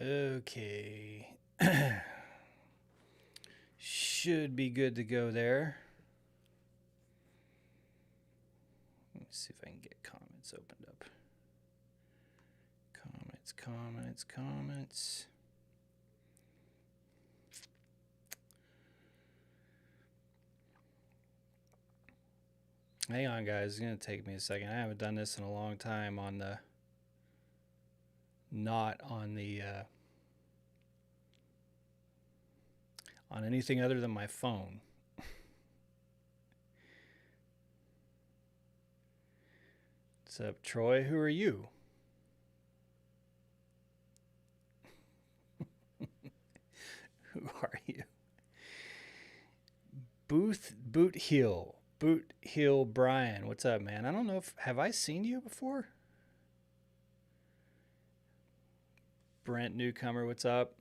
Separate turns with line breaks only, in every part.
Okay. Should be good to go there. Let me see if I can get comments opened up. Comments. Hang on, guys. It's going to take me a second. I haven't done this in a long time on the... Not on the... on anything other than my phone. What's up, Troy? Who are you? Who are you? Boot Heel Brian. What's up, man? I don't know if... Have I seen you before? Brent Newcomer, what's up?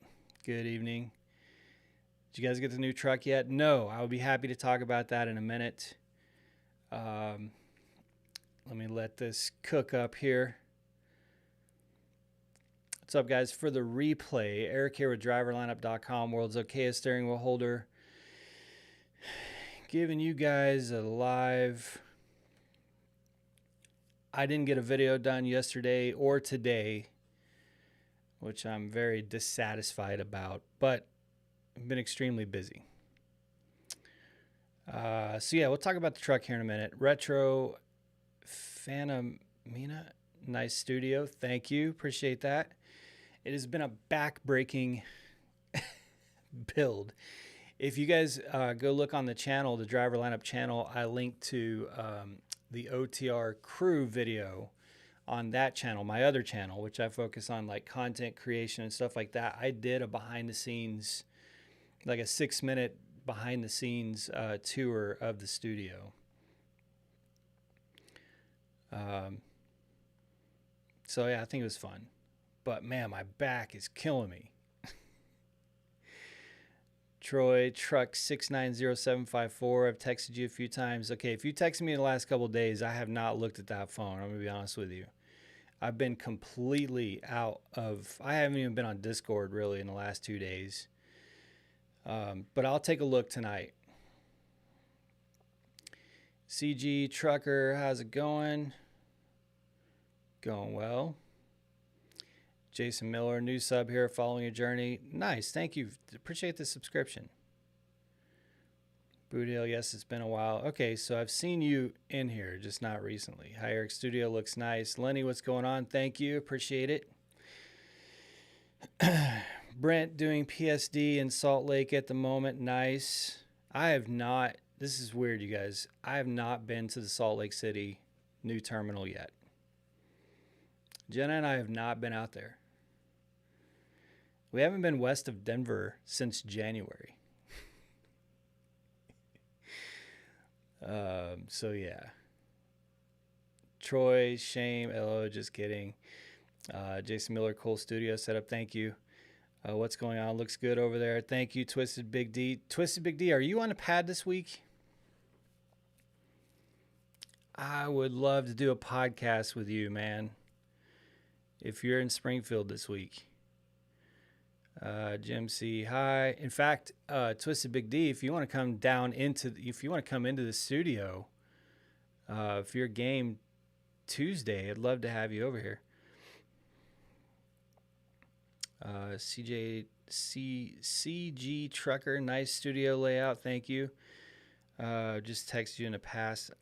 Good evening. Did you guys get the new truck yet? No, I would be happy to talk about that in a minute. Let me let this cook up here. What's up, guys? For the replay, Eric here with driverlineup.com, world's okayest steering wheel holder. Giving you guys a live... I didn't get a video done yesterday or today, which I'm very dissatisfied about, but I've been extremely busy. So yeah, we'll talk about the truck here in a minute. Retro Phantomina, nice studio. Thank you. Appreciate that. It has been a back-breaking build. If you guys go look on the channel, the driver lineup channel, I linked to the OTR crew video on that channel, my other channel, which I focus on like content creation and stuff like that. I did a behind the scenes, like a 6-minute behind the scenes tour of the studio. So yeah, I think it was fun, but man, my back is killing me. Troy, truck 690754. I've texted you a few times. Okay, if you texted me in the last couple of days, I have not looked at that phone. I'm going to be honest with you. I've been completely out of... I haven't even been on Discord, really, in the last 2 days. But I'll take a look tonight. CG Trucker, how's it going? Going well. Jason Miller, new sub here, following your journey. Nice, thank you. Appreciate the subscription. Boothill, yes, it's been a while. Okay, so I've seen you in here, just not recently. Hi, Eric Studio, looks nice. Lenny, what's going on? Thank you, appreciate it. Brent doing PSD in Salt Lake at the moment. Nice. I have not, this is weird, you guys. I have not been to the Salt Lake City new terminal yet. Jenna and I have not been out there. We haven't been west of Denver since January. So yeah. Troy, shame, LO, just kidding. Jason Miller, cool studio setup. Thank you. What's going on? Looks good over there. Thank you, Twisted Big D. Twisted Big D, are you on a pad this week? I would love to do a podcast with you, man. If you're in Springfield this week. Jim C, hi. In fact, Twisted Big D, if you want to come down into, if you want to come into the studio, if you're game Tuesday, I'd love to have you over here. CG Trucker, nice studio layout. Thank you. Just texted you in the past.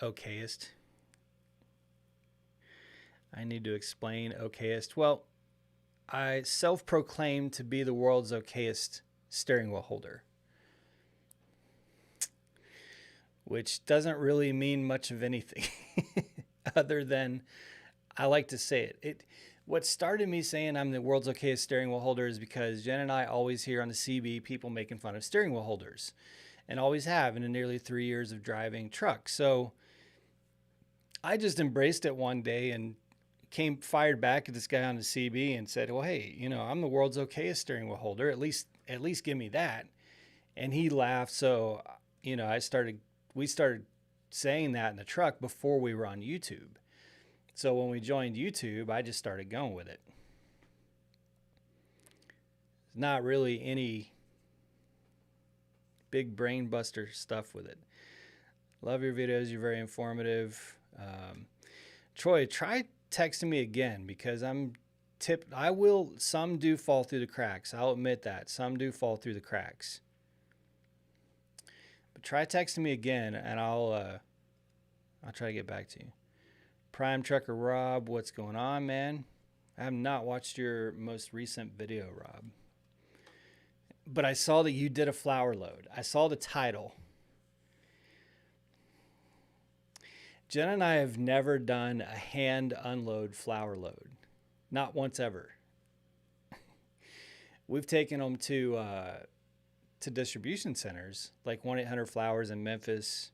Okayest. I need to explain okayest. Well, I self-proclaim to be the world's okayest steering wheel holder, which doesn't really mean much of anything other than I like to say it. What started me saying I'm the world's okayest steering wheel holder is because Jen and I always hear on the CB people making fun of steering wheel holders, and always have in the nearly 3 years of driving trucks. So I just embraced it one day and fired back at this guy on the CB and said, well, hey, you know, I'm the world's okayest steering wheel holder. At least give me that. And he laughed. So, you know, we started saying that in the truck before we were on YouTube. So when we joined YouTube, I just started going with it. Not really any big brain buster stuff with it. Love your videos. You're very informative. Troy, try texting me again because some do fall through the cracks. I'll admit that. Some do fall through the cracks. But try texting me again and I'll try to get back to you. Prime Trucker Rob, what's going on, man? I have not watched your most recent video, Rob. But I saw that you did a flower load. I saw the title. Jen and I have never done a hand unload flower load. Not once ever. We've taken them to distribution centers like 1-800-Flowers in Memphis.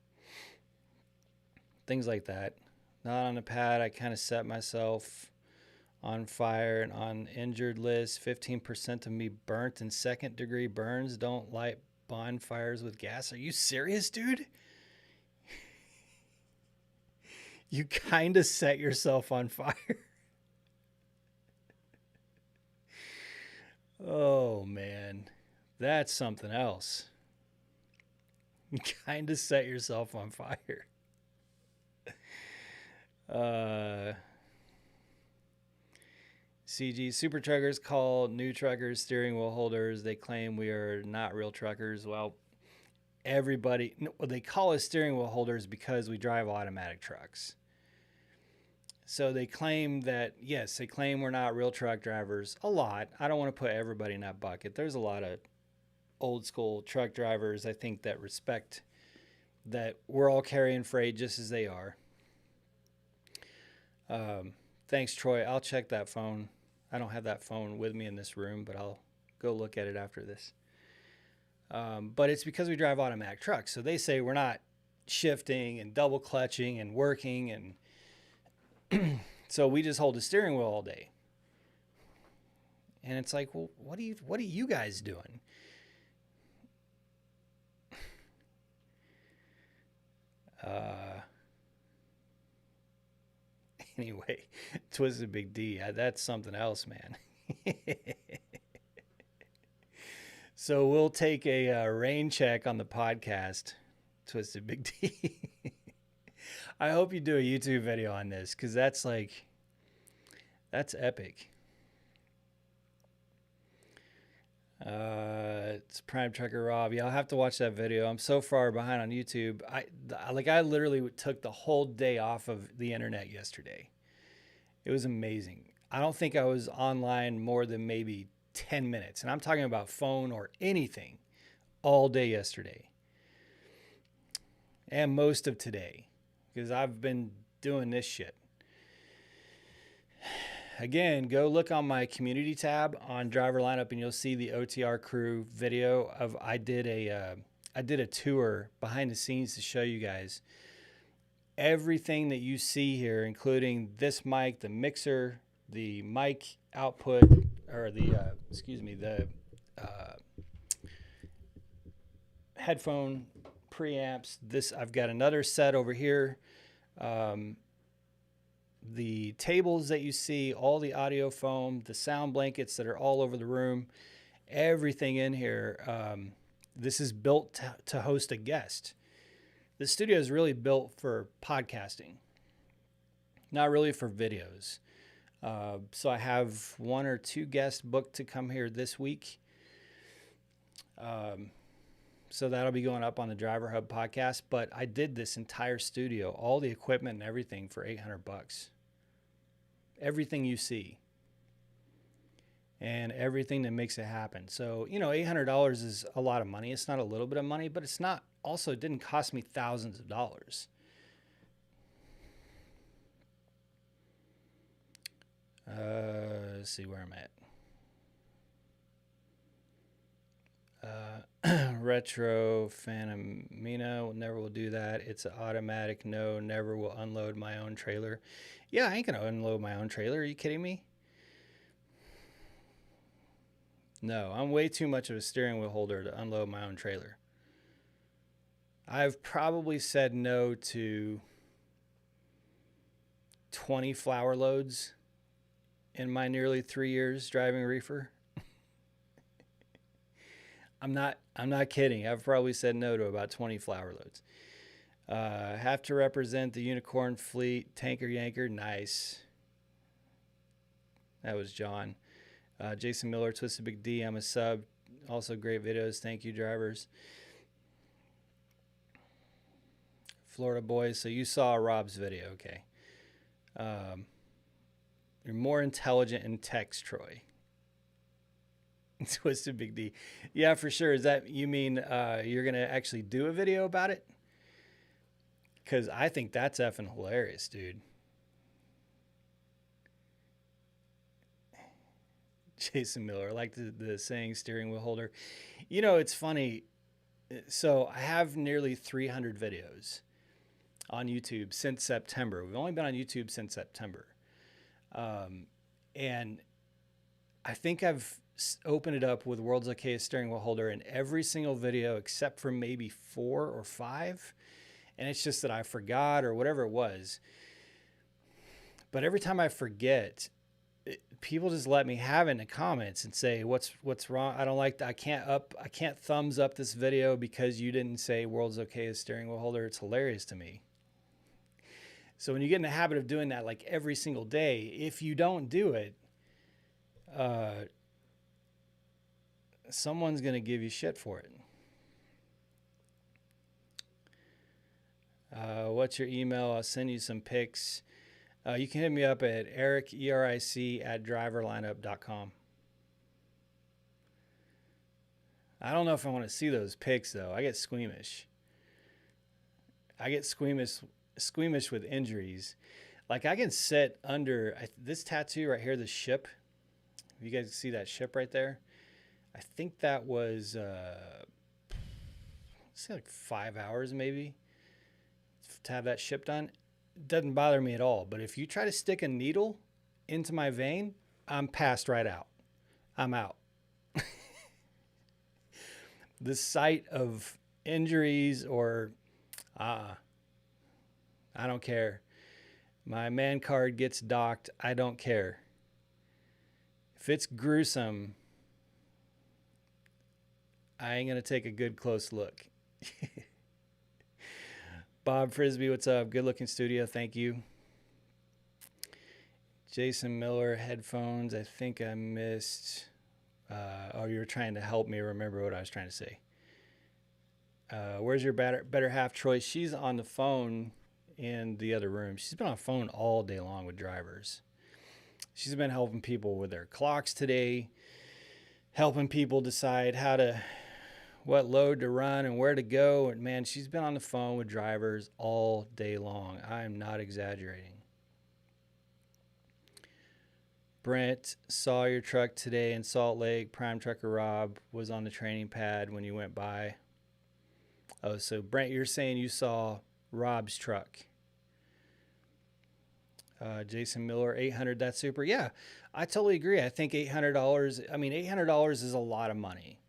Things like that. Not on a pad. I kind of set myself on fire and on injured list. 15% of me burnt and second-degree burns. Don't light bonfires with gas. Are you serious, dude? You kind of set yourself on fire. Oh, man. That's something else. You kind of set yourself on fire. CG super truckers call new truckers steering wheel holders. They claim we are not real truckers. Well, they call us steering wheel holders because we drive automatic trucks. So they claim that, yes, they claim we're not real truck drivers. A lot. I don't want to put everybody in that bucket. There's a lot of old school truck drivers, I think, that respect that we're all carrying freight just as they are. Thanks, Troy. I'll check that phone. I don't have that phone with me in this room, but I'll go look at it after this. But it's because we drive automatic trucks. So they say we're not shifting and double clutching and working. And so we just hold the steering wheel all day. And it's like, well, what are you guys doing? Anyway, Twisted Big D, that's something else, man. So we'll take a rain check on the podcast, Twisted Big D. I hope you do a YouTube video on this because that's epic. It's Prime Trucker Rob. Yeah, I'll have to watch that video. I'm so far behind on YouTube. I literally took the whole day off of the internet yesterday. It was amazing. I don't think I was online more than maybe 10 minutes. And I'm talking about phone or anything all day yesterday. And most of today. Because I've been doing this shit. Again, go look on my community tab on driver lineup and you'll see the OTR crew video of I did a tour behind the scenes to show you guys everything that you see here, including this mic, the mixer, the mic output, or the headphone preamps. I've got another set over here. The tables that you see, all the audio foam, the sound blankets that are all over the room, everything in here. This is built to host a guest. The studio is really built for podcasting, not really for videos. So I have 1 or 2 guests booked to come here this week. So that'll be going up on the Driver Hub podcast. But I did this entire studio, all the equipment and everything for $800. Everything you see. And everything that makes it happen. So, $800 is a lot of money. It's not a little bit of money, but it's not, also, it didn't cost me thousands of dollars. Let's see where I'm at. Retro Phantomina, never will do that. It's an automatic. No, never will unload my own trailer. Yeah, I ain't going to unload my own trailer. Are you kidding me? No, I'm way too much of a steering wheel holder to unload my own trailer. I've probably said no to 20 flower loads in my nearly 3 years driving reefer. I'm not kidding. I've probably said no to about 20 flower loads. Have to represent the unicorn fleet, tanker yanker. Nice. That was John. Jason Miller, Twisted Big D. I'm a sub. Also great videos. Thank you, drivers. Florida boys. So you saw Rob's video. Okay. You're more intelligent in text, Troy. Twisted Big D. Yeah, for sure. Is that, you mean you're going to actually do a video about it? Because I think that's effing hilarious, dude. Jason Miller, I like the saying steering wheel holder. You know, it's funny. So I have nearly 300 videos on YouTube since September. We've only been on YouTube since September. And I think I've opened it up with World's Okayest steering wheel holder in every single video except for maybe 4 or 5. And it's just that I forgot or whatever it was. But every time I forget, people just let me have it in the comments and say, what's wrong? I don't like that. I can't thumbs up this video because you didn't say World's Okayest steering wheel holder. It's hilarious to me. So when you get in the habit of doing that like every single day, if you don't do it, someone's going to give you shit for it. What's your email? I'll send you some pics. You can hit me up at Eric, ERIC, @driverlineup.com. I don't know if I want to see those pics, though. I get squeamish. Squeamish with injuries. Like, I can sit under this tattoo right here, the ship. You guys see that ship right there? I think that was, say like 5 hours maybe to have that ship done. It doesn't bother me at all. But if you try to stick a needle into my vein, I'm passed right out. I'm out. The sight of injuries or, I don't care. My man card gets docked. I don't care. If it's gruesome, I ain't going to take a good close look. Bob Frisbee, what's up? Good looking studio. Thank you. Jason Miller, headphones. I think I missed. Oh, you were trying to help me remember what I was trying to say. Where's your better half, Troy? She's on the phone in the other room. She's been on the phone all day long with drivers. She's been helping people with their clocks today, helping people decide what load to run and where to go. And man, she's been on the phone with drivers all day long. I'm not exaggerating. Brent, saw your truck today in Salt Lake. Prime Trucker Rob was on the training pad when you went by. Oh, so Brent, you're saying you saw Rob's truck. Jason Miller, 800, that's super. Yeah, I totally agree. I think $800, $800 is a lot of money.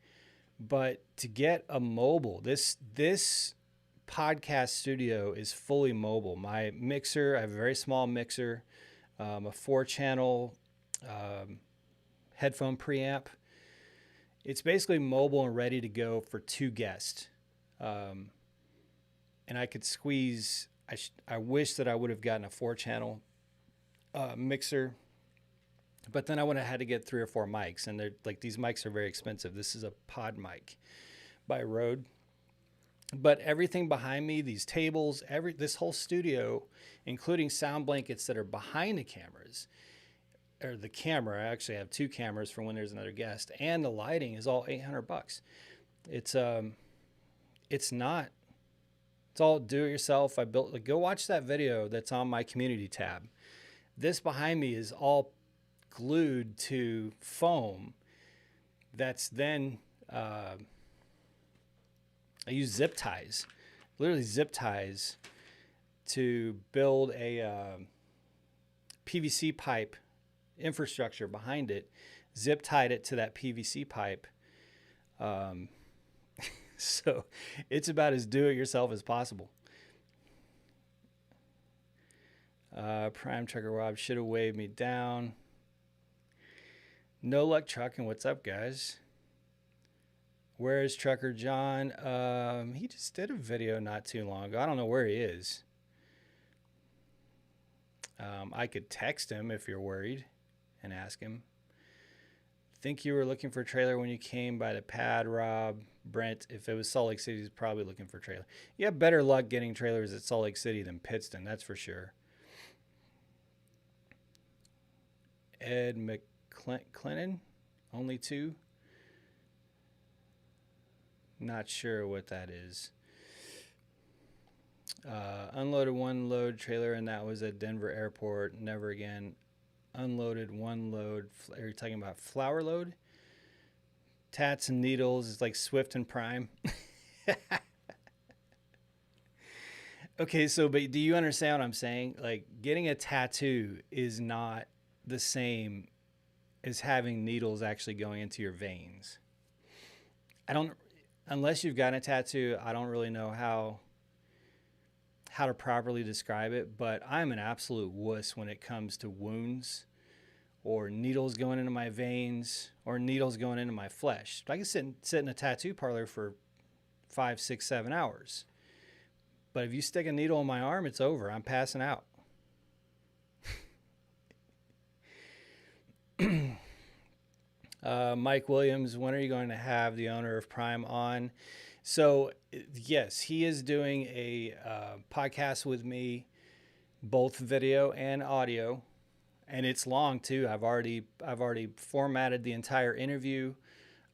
But to get a mobile, this podcast studio is fully mobile. My mixer, I have a very small mixer, a 4-channel headphone preamp. It's basically mobile and ready to go for 2 guests. And I could squeeze, I wish that I would have gotten a 4-channel mixer, but then I would have had to get 3 or 4 mics, and they're like, these mics are very expensive. This is a pod mic by Rode. But everything behind me, these tables, this whole studio, including sound blankets that are behind the cameras, or the camera, I actually have 2 cameras for when there's another guest, and the lighting is all $800. It's all do it yourself. Go watch that video that's on my community tab. This behind me is all glued to foam that's then I use zip ties, literally zip ties, to build a PVC pipe infrastructure behind it, zip tied it to that PVC pipe. So it's about as do it yourself as possible. Prime Trucker Rob should have waved me down. No Luck Trucking. What's up, guys? Where is Trucker John? He just did a video not too long ago. I don't know where he is. I could text him if you're worried and ask him. Think you were looking for a trailer when you came by the pad, Rob. Brent, if it was Salt Lake City, he's probably looking for a trailer. You have better luck getting trailers at Salt Lake City than Pittston, that's for sure. Ed McClennan, only 2. Not sure what that is. Unloaded 1 load trailer, and that was at Denver Airport. Never again. Unloaded 1 load. Are you talking about flour load? Tats and needles is like Swift and Prime. Okay, so but do you understand what I'm saying? Like, getting a tattoo is not the same as having needles actually going into your veins. Unless you've gotten a tattoo, I don't really know how to properly describe it, but I'm an absolute wuss when it comes to wounds or needles going into my veins or needles going into my flesh. I can sit in a tattoo parlor for 5, 6, 7 hours. But if you stick a needle in my arm, it's over. I'm passing out. Mike Williams, when are you going to have the owner of Prime on? So yes, he is doing a podcast with me, both video and audio, and it's long too. I've already formatted the entire interview.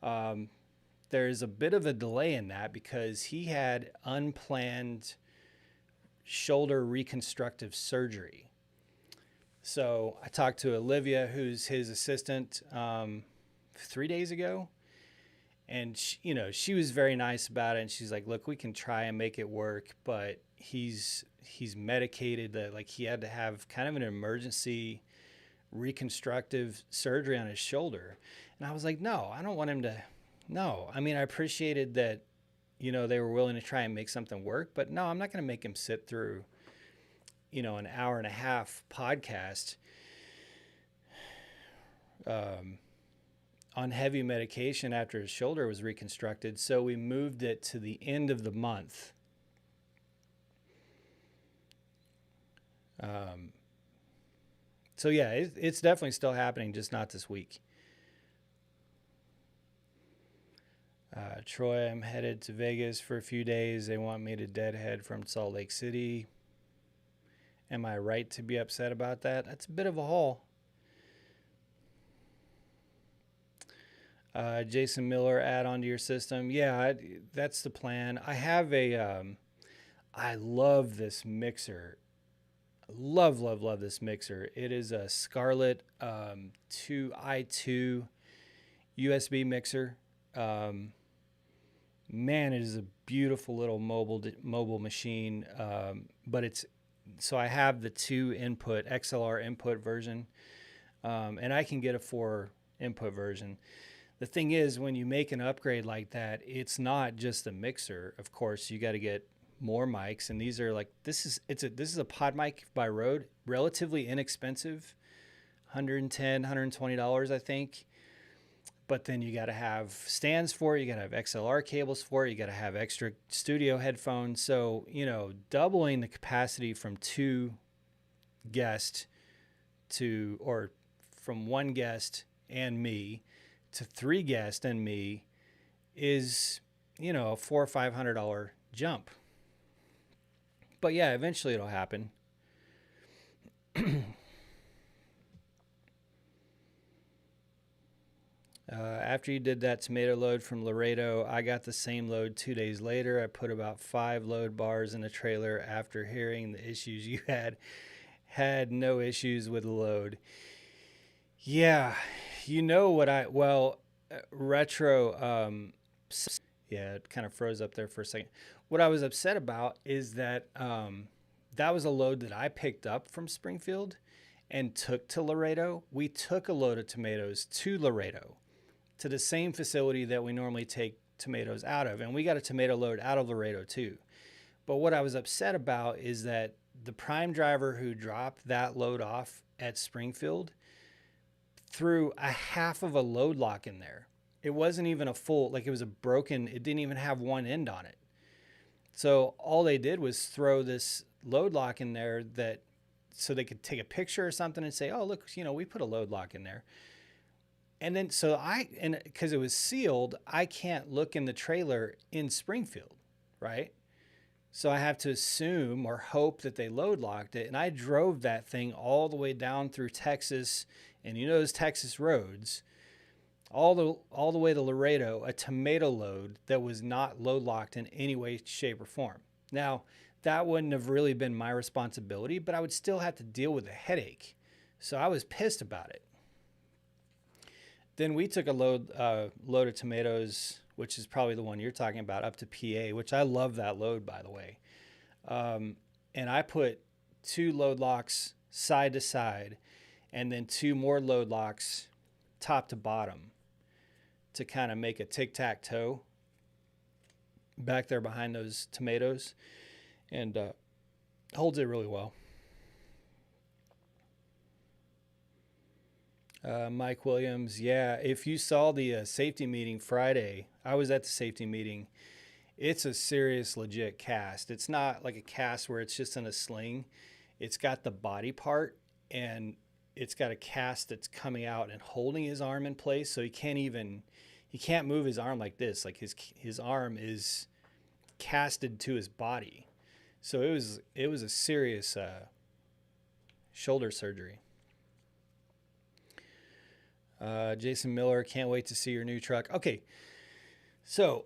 There's a bit of a delay in that because he had unplanned shoulder reconstructive surgery. So I talked to Olivia, who's his assistant, 3 days ago. And she was very nice about it, and she's like, "Look, we can try and make it work, but he's medicated. That like he had to have kind of an emergency reconstructive surgery on his shoulder." And I was like, "No, I don't want him to. No, I mean, I appreciated that, they were willing to try and make something work, but no, I'm not going to make him sit through, an hour and a half podcast on heavy medication after his shoulder was reconstructed." So we moved it to the end of the month. So yeah, it's definitely still happening, just not this week. Troy, I'm headed to Vegas for a few days. They want me to deadhead from Salt Lake City. Am I right to be upset about that? That's a bit of a haul. Jason Miller, add on to your system. Yeah, that's the plan. I have I love this mixer. Love this mixer. It is a Scarlett 2i2 USB mixer. Man, it is a beautiful little mobile machine. But so I have the 2 input XLR input version, and I can get a 4 input version. The thing is, when you make an upgrade like that, it's not just a mixer. Of course, you got to get more mics, and these are like this is a pod mic by Rode, relatively inexpensive, $110, $120, I think. But then you got to have stands for it. You got to have XLR cables for it. You got to have extra studio headphones. So, doubling the capacity from 2 guests or from 1 guest and me to 3 guests and me is, a $400 or $500 jump. But yeah, eventually it'll happen. After you did that tomato load from Laredo, I got the same load 2 days later. I put about 5 load bars in the trailer after hearing the issues you had no issues with the load. Yeah, retro, yeah, it kind of froze up there for a second. What I was upset about is that that was a load that I picked up from Springfield and took to Laredo. We took a load of tomatoes to Laredo, to the same facility that we normally take tomatoes out of. And we got a tomato load out of Laredo too. But what I was upset about is that the prime driver who dropped that load off at Springfield threw a half of a load lock in there. It wasn't even a full, like it was a broken, it didn't even have one end on it. So all they did was throw this load lock in there that so they could take a picture or something and say, oh, look, we put a load lock in there. And then, and because it was sealed, I can't look in the trailer in Springfield, right? So I have to assume or hope that they load locked it. And I drove that thing all the way down through Texas, and those Texas roads, all the way to Laredo, a tomato load that was not load locked in any way, shape, or form. Now, that wouldn't have really been my responsibility, but I would still have to deal with a headache. So I was pissed about it. Then we took a load of tomatoes, which is probably the one you're talking about, up to PA, which I love that load, by the way. And I put 2 load locks side to side and then 2 more load locks top to bottom to kind of make a tic-tac-toe back there behind those tomatoes, and holds it really well. Mike Williams, yeah, if you saw the safety meeting Friday, I was at the safety meeting. It's a serious, legit cast. It's not like a cast where it's just in a sling. It's got the body part, and it's got a cast that's coming out and holding his arm in place, so he can't move his arm like this. Like his arm is casted to his body. So it was a serious shoulder surgery. Jason Miller, can't wait to see your new truck. Okay, so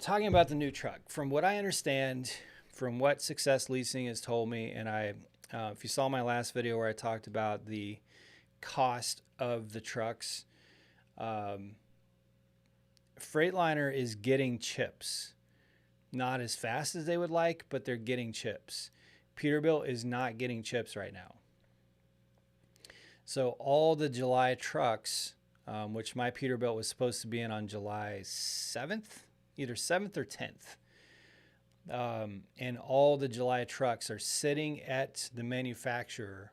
talking about the new truck, from what I understand, from what Success Leasing has told me, and if you saw my last video where I talked about the cost of the trucks, Freightliner is getting chips. Not as fast as they would like, but they're getting chips. Peterbilt is not getting chips right now. So all the July trucks, which my Peterbilt was supposed to be in on July 7th, either 7th or 10th, and all the July trucks are sitting at the manufacturer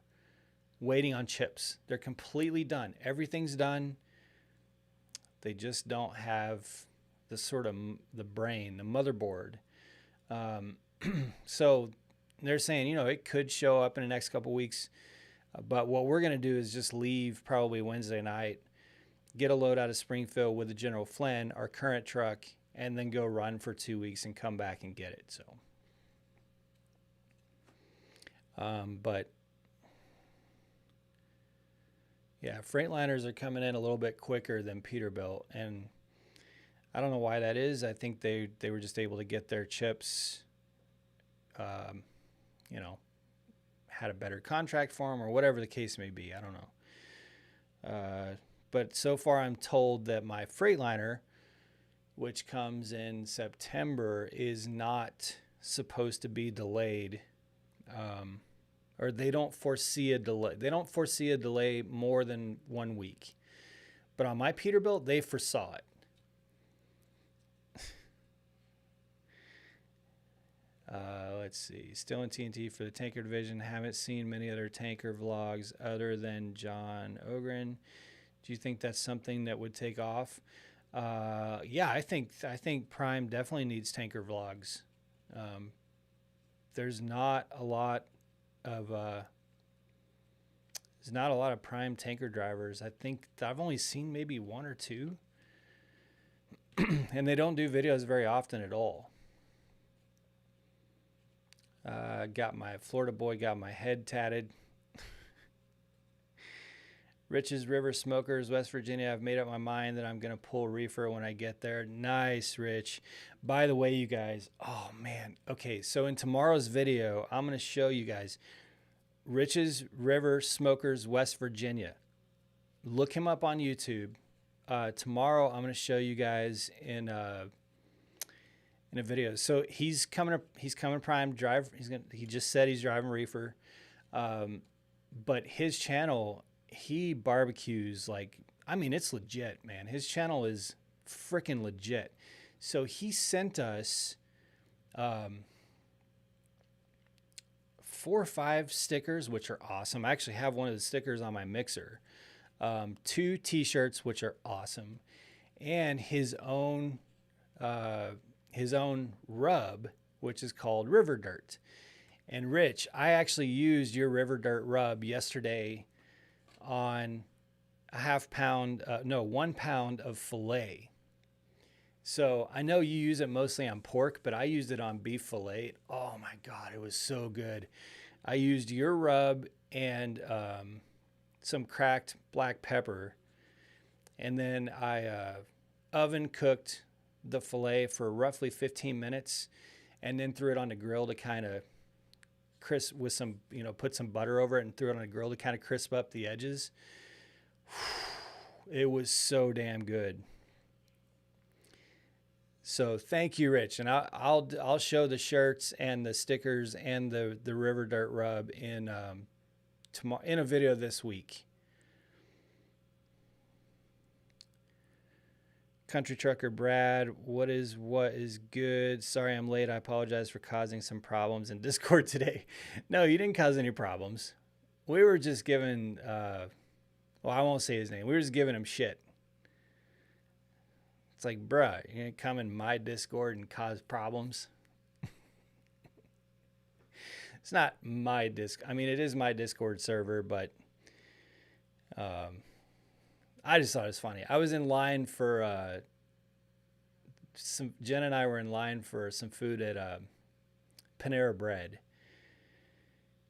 waiting on chips. They're completely done. Everything's done. They just don't have the sort of the brain, the motherboard. So they're saying, it could show up in the next couple weeks. But what we're going to do is just leave probably Wednesday night, get a load out of Springfield with the General Flynn, our current truck, and then go run for 2 weeks and come back and get it. So, but yeah, Freightliners are coming in a little bit quicker than Peterbilt, and I don't know why that is. I think they were just able to get their chips, had a better contract for them or whatever the case may be. I don't know. But so far I'm told that my Freightliner, which comes in September, is not supposed to be delayed. Or they don't foresee a delay. They don't foresee a delay more than 1 week. But on my Peterbilt, they foresaw it. Let's see. Still in TNT for the tanker division. Haven't seen many other tanker vlogs other than John Ogren. Do you think that's something that would take off? Yeah, I think Prime definitely needs tanker vlogs. There's not a lot of Prime tanker drivers. I think I've only seen maybe 1 or 2, and they don't do videos very often at all. Got my Florida boy, got my head tatted. Rich's River Smokers, West Virginia. I've made up my mind that I'm going to pull reefer when I get there. Nice, Rich. By the way, you guys, oh man. Okay, so in tomorrow's video, I'm going to show you guys Rich's River Smokers, West Virginia. Look him up on YouTube. Tomorrow, I'm going to show you guys in a video. So he's coming Prime drive. He just said he's driving reefer, but his channel, he barbecues it's legit, man. His channel is freaking legit. So he sent us 4 or 5 stickers, which are awesome. I actually have one of the stickers on my mixer. 2 t-shirts, which are awesome, and his own rub, which is called River Dirt. And Rich, I actually used your River Dirt rub yesterday on a 1 pound of filet. So I know you use it mostly on pork, but I used it on beef filet. Oh my God, it was so good. I used your rub and some cracked black pepper. And then I oven cooked the filet for roughly 15 minutes and then threw it on the grill to kind of crisp with some, put some butter over it and threw it on the grill to kind of crisp up the edges. It was so damn good. So thank you, Rich. And I'll show the shirts and the stickers and the River Dirt rub in tomorrow in a video this week. Country Trucker Brad, what is good? Sorry I'm late. I apologize for causing some problems in Discord today. No, you didn't cause any problems. We were just giving, I won't say his name. We were just giving him shit. It's like, bruh, you're going to come in my Discord and cause problems? It's not my I mean, it is my Discord server, but I just thought it was funny. I was in line for Jen and I were in line for some food at Panera Bread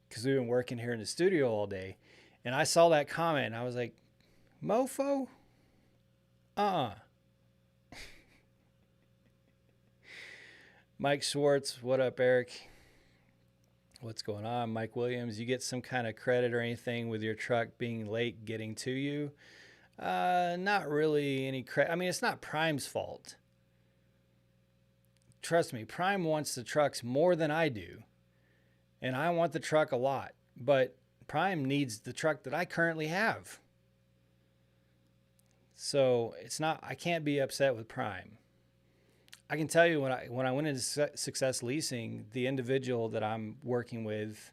because we've been working here in the studio all day. And I saw that comment and I was like, mofo? Mike Schwartz, what up, Eric? What's going on? Mike Williams, you get some kind of credit or anything with your truck being late getting to you? Not really any credit. I mean, it's not Prime's fault. Trust me, Prime wants the trucks more than I do. And I want the truck a lot. But Prime needs the truck that I currently have. So I can't be upset with Prime. I can tell you when I went into Success Leasing, the individual that I'm working with,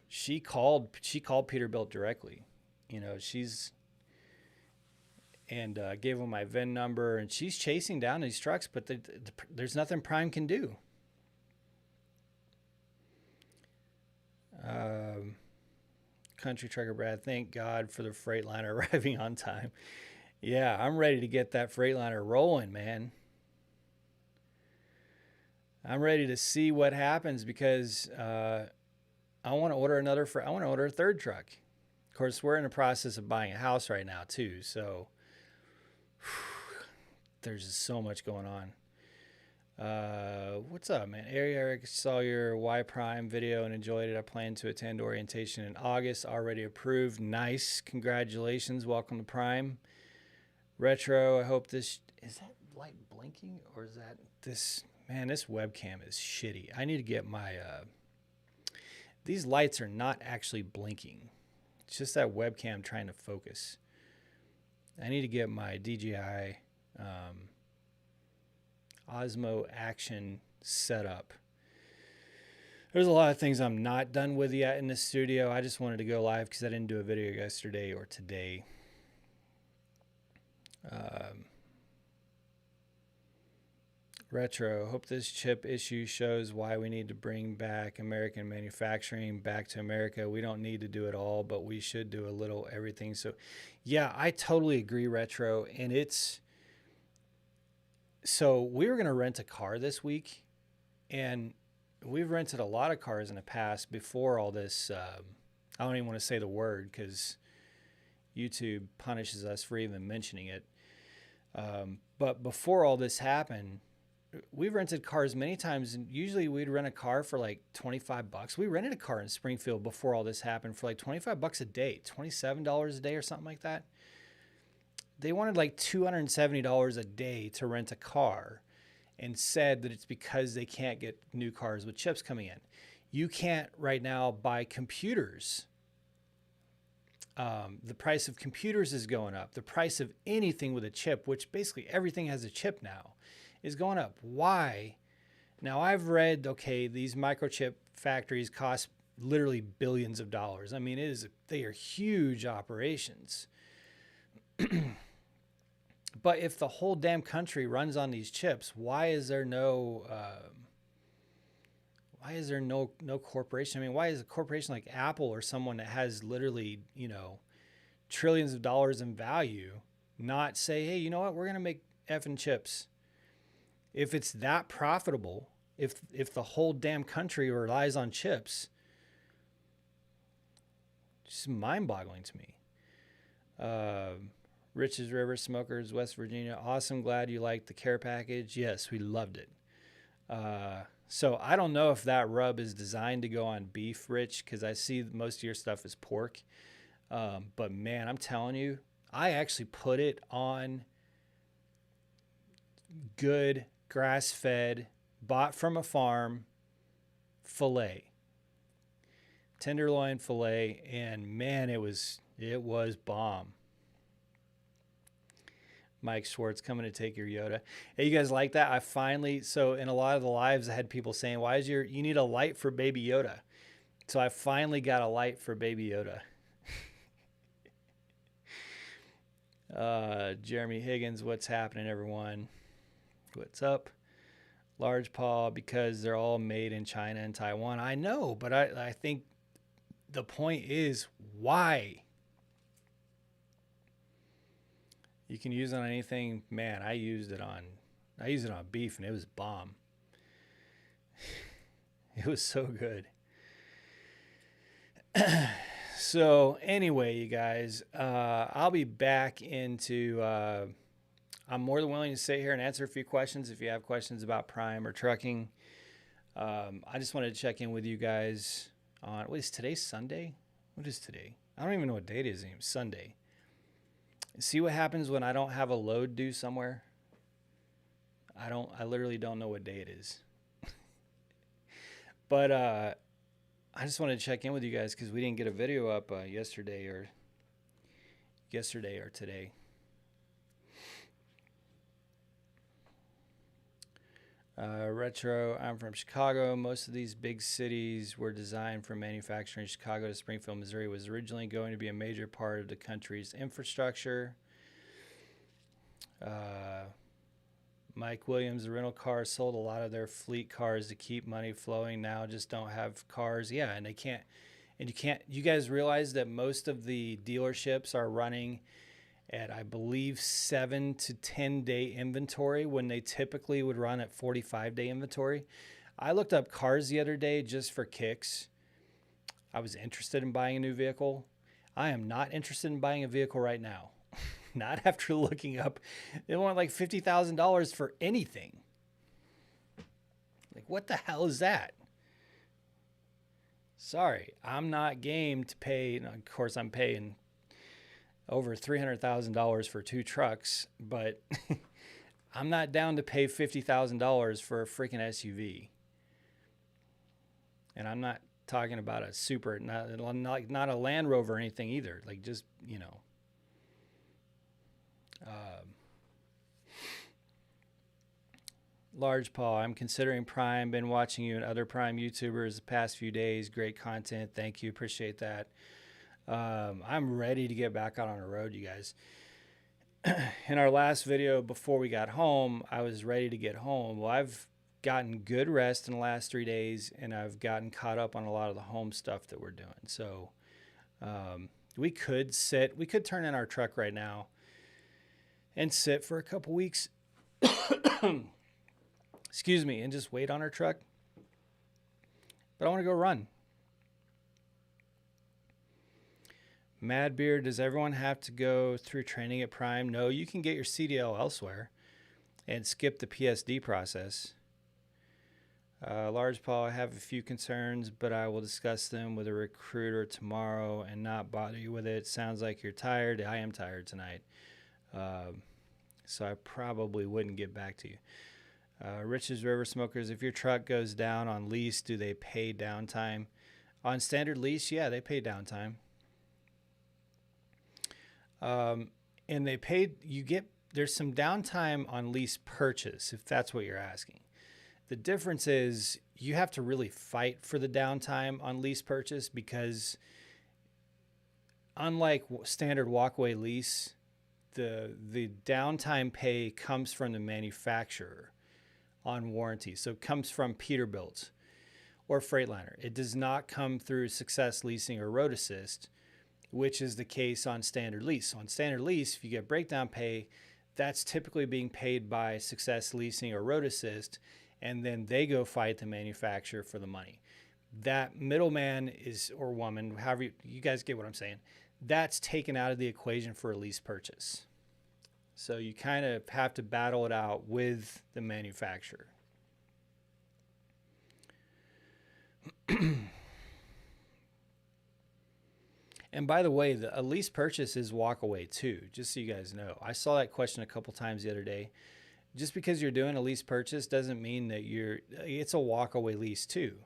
she called Peterbilt directly. And gave him my VIN number, and she's chasing down these trucks, but there's nothing Prime can do. Country Trucker Brad, thank God for the Freightliner arriving on time. Yeah, I'm ready to get that Freightliner rolling, man. I'm ready to see what happens because I want to order a third truck. Of course, we're in the process of buying a house right now too, so there's just so much going on. What's up, man? Eric saw your Y Prime video and enjoyed it. I plan to attend orientation in August. Already approved. Nice. Congratulations. Welcome to Prime. Retro, I hope is that light blinking or is that this? Man, this webcam is shitty. I need to get my, these lights are not actually blinking. It's just that webcam trying to focus. I need to get my DJI Osmo Action set up. There's a lot of things I'm not done with yet in the studio. I just wanted to go live because I didn't do a video yesterday or today. Retro, hope this chip issue shows why we need to bring back American manufacturing back to America. We don't need to do it all, but we should do a little everything. So, yeah, I totally agree, Retro. And so we were going to rent a car this week, and we've rented a lot of cars in the past before all this. I don't even want to say the word because YouTube punishes us for even mentioning it. But before all this happened, we've rented cars many times, and usually we'd rent a car for like $25. We rented a car in Springfield before all this happened for like $25 a day, $27 a day or something like that. They wanted like $270 a day to rent a ar and said that it's because they can't get new cars with chips coming in. You can't right now buy computers. The price of computers is going up. The price of anything with a chip, which basically everything has a chip now, is going up. Why? Now I've read, okay, these microchip factories cost literally billions of dollars. I mean, they are huge operations. But if the whole damn country runs on these chips, why is there no corporation? I mean, why is a corporation like Apple or someone that has literally, trillions of dollars in value not say, hey, you know what, we're going to make effing chips? If it's that profitable, if the whole damn country relies on chips, just mind-boggling to me. Rich's River Smokers, West Virginia. Awesome. Glad you liked the care package. Yes, we loved it. So I don't know if that rub is designed to go on beef, Rich, because I see most of your stuff is pork. But man, I'm telling you, I actually put it on good grass-fed, bought from a farm filet, tenderloin filet, and man, it was bomb. Mike Schwartz coming to take your Yoda. Hey, you guys like that? So in a lot of the lives, I had people saying, you need a light for Baby Yoda. So I finally got a light for Baby Yoda. Jeremy Higgins, what's happening, everyone? What's up? Large Paw, because they're all made in China and Taiwan. I know, but I think the point is why? You can use it on anything. Man, I used it on beef and it was bomb. It was so good. So anyway, you guys, I'll be back into, I'm more than willing to sit here and answer a few questions if you have questions about Prime or trucking. I just wanted to check in with you guys on, what is today, Sunday? What is today? I don't even know what date it is anymore. Sunday. See what happens when I don't have a load due somewhere? I literally don't know what day it is. But I just wanted to check in with you guys because we didn't get a video up yesterday or today. Retro, I'm from Chicago. Most of these big cities were designed for manufacturing. Chicago to Springfield, Missouri was originally going to be a major part of the country's infrastructure. Mike Williams, the rental cars sold a lot of their fleet cars to keep money flowing. Now just don't have cars. Yeah, and you guys realize that most of the dealerships are running at, I believe, 7 to 10 day inventory when they typically would run at 45-day inventory. I looked up cars the other day just for kicks. I was interested in buying a new vehicle. I am not interested in buying a vehicle right now. Not after looking up. They want like $50,000 for anything. Like, what the hell is that? Sorry, I'm not game to pay. Of course, I'm paying over $300,000 for 2 trucks, but I'm not down to pay $50,000 for a freaking SUV. And I'm not talking about a super, not a Land Rover or anything either. Like, just, Large Paw, I'm considering Prime. Been watching you and other Prime YouTubers the past few days. Great content. Thank you. Appreciate that. I'm ready to get back out on the road, you guys. In our last video before we got home, I was ready to get home. Well, I've gotten good rest in the last 3 days, and I've gotten caught up on a lot of the home stuff that we're doing. So we could turn in our truck right now and sit for a couple weeks. Excuse me, and just wait on our truck. But I want to go run. Mad Beer, does everyone have to go through training at Prime? No, you can get your CDL elsewhere and skip the PSD process. Large Paul, I have a few concerns, but I will discuss them with a recruiter tomorrow and not bother you with it. Sounds like you're tired. I am tired tonight. So I probably wouldn't get back to you. Rich's River Smokers, if your truck goes down on lease, do they pay downtime? On standard lease, yeah, they pay downtime. And there's some downtime on lease purchase, if that's what you're asking. The difference is you have to really fight for the downtime on lease purchase, because unlike standard walkaway lease, the downtime pay comes from the manufacturer on warranty. So it comes from Peterbilt or Freightliner. It does not come through Success Leasing or Road Assist, which is the case on standard lease. On standard lease, if you get breakdown pay, that's typically being paid by Success Leasing or Road Assist, and then they go fight the manufacturer for the money. That middleman is, or woman, however you guys get what I'm saying, that's taken out of the equation for a lease purchase. So you kind of have to battle it out with the manufacturer. And by the way, a lease purchase is walk away too, just so you guys know. I saw that question a couple times the other day. Just because you're doing a lease purchase doesn't mean that it's a walk away lease too.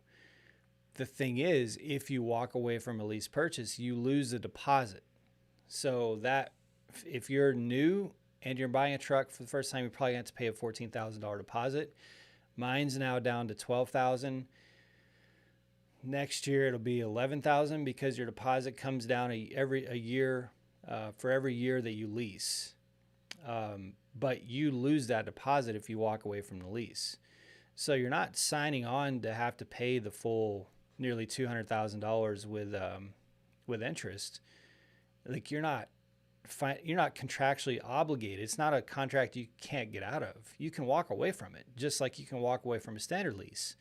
The thing is, if you walk away from a lease purchase, you lose the deposit. So that if you're new and you're buying a truck for the first time, you're probably going to have to pay a $14,000 deposit. Mine's now down to $12,000. Next year it'll be $11,000 because your deposit comes down every year for every year that you lease. But you lose that deposit if you walk away from the lease. So you're not signing on to have to pay the full nearly $200,000 with interest. Like you're not contractually obligated. It's not a contract you can't get out of. You can walk away from it, just like you can walk away from a standard lease.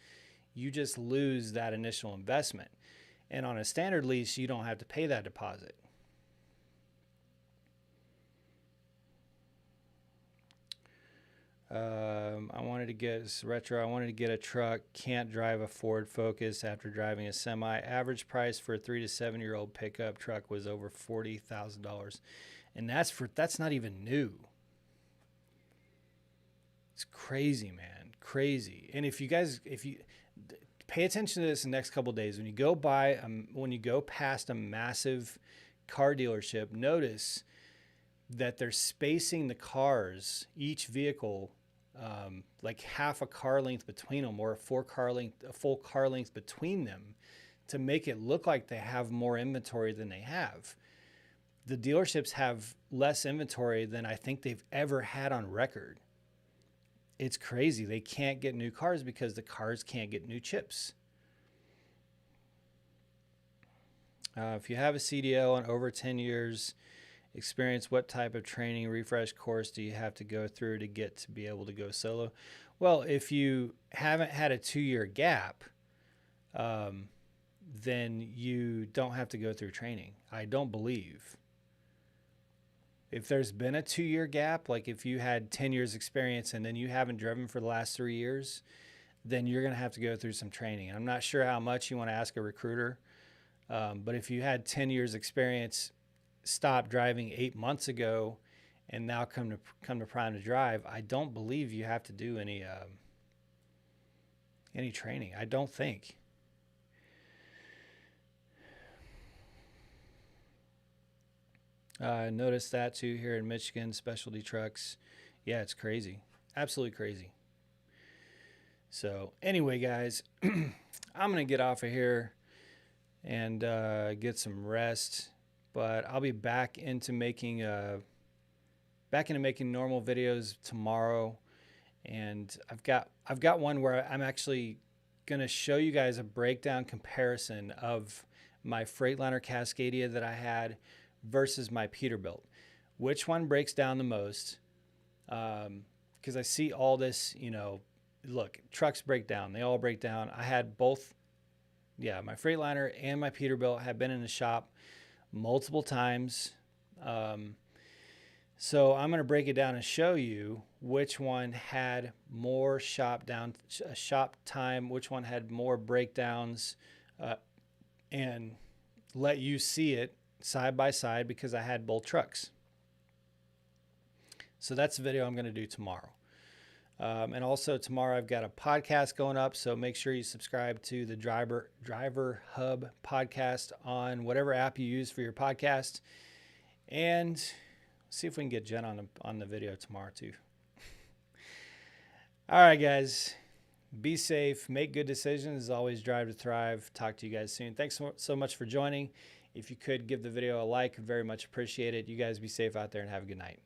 You just lose that initial investment. And on a standard lease, you don't have to pay that deposit. I wanted to get a truck. Can't drive a Ford Focus after driving a semi. Average price for a 3 to 7 year old pickup truck was over $40,000, and that's not even new. It's crazy, man, crazy. And if you pay attention to this in the next couple of days, when you go past a massive car dealership, notice that they're spacing the cars, each vehicle, like half a car length between them, or a full car length between them, to make it look like they have more inventory than they have. The dealerships have less inventory than I think they've ever had on record. It's crazy. They can't get new cars because the cars can't get new chips. If you have a CDL and over 10 years experience, what type of training refresh course do you have to go through to be able to go solo? Well, if you haven't had a 2-year gap, then you don't have to go through training, I don't believe. If there's been a 2-year gap, like if you had 10 years experience and then you haven't driven for the last 3 years, then you're going to have to go through some training. And I'm not sure how much you want to ask a recruiter. But if you had 10 years experience, stopped driving 8 months ago, and now come to Prime to Drive, I don't believe you have to do any training. I don't think. Noticed that too here in Michigan, specialty trucks. Yeah, it's crazy. Absolutely crazy. So anyway, guys, I'm going to get off of here and get some rest, but I'll be back into making normal videos tomorrow. And I've got one where I'm actually going to show you guys a breakdown comparison of my Freightliner Cascadia that I had versus my Peterbilt. Which one breaks down the most? Because I see all this, look, trucks break down. They all break down. I had both. Yeah, my Freightliner and my Peterbilt have been in the shop multiple times. So I'm going to break it down and show you which one had more shop time, which one had more breakdowns, and let you see it side by side because I had both trucks. So that's the video I'm going to do tomorrow. And also tomorrow I've got a podcast going up, so make sure you subscribe to the Driver Hub podcast on whatever app you use for your podcast, and see if we can get Jen on the video tomorrow too. All right, guys, Be safe, make good decisions, as always, drive to thrive. Talk to you guys soon. Thanks so much for joining. If you could give the video a like, very much appreciate it. You guys be safe out there and have a good night.